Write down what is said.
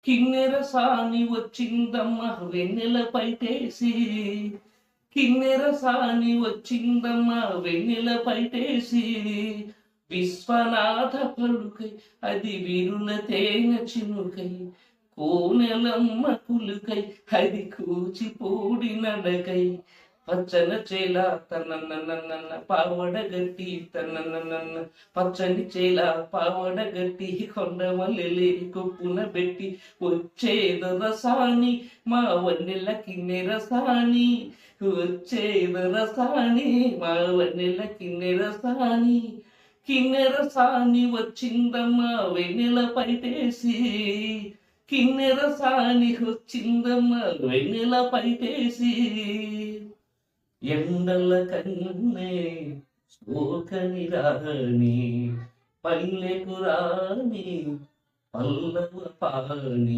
కిన్నెర సాని వచ్చిందమ్మ వెన్నెల పైటేసి, కిన్నెర సాని వచ్చిందమ్మ వెన్నెల పైటేసి, విశ్వనాథ పలుకై అది విరుల తేన చినుకై, కోనెలమ్మ కులుకై అది కూచిపూడి నడకై, పచ్చన చేల తనన్న పావడగట్టి తనన్న పచ్చని చేల పావడగట్టి కొండ మల్లెలే కొప్పున పెట్టి వచ్చేద రసాని మా వన్నెల కిన్నెర సాని, వచ్చేద రసాని మా వన్నెల కిన్నెర సాని, కిన్నెర సాని వచ్చిందమ్మ వెన్నెల పైటేసి, కిన్నెర సాని వచ్చిందమ్మ వెన్నెల పైటేసి, ఎండల కన్నే శోకని రాణి పల్లెకు రాణి పల్లవ పాణి.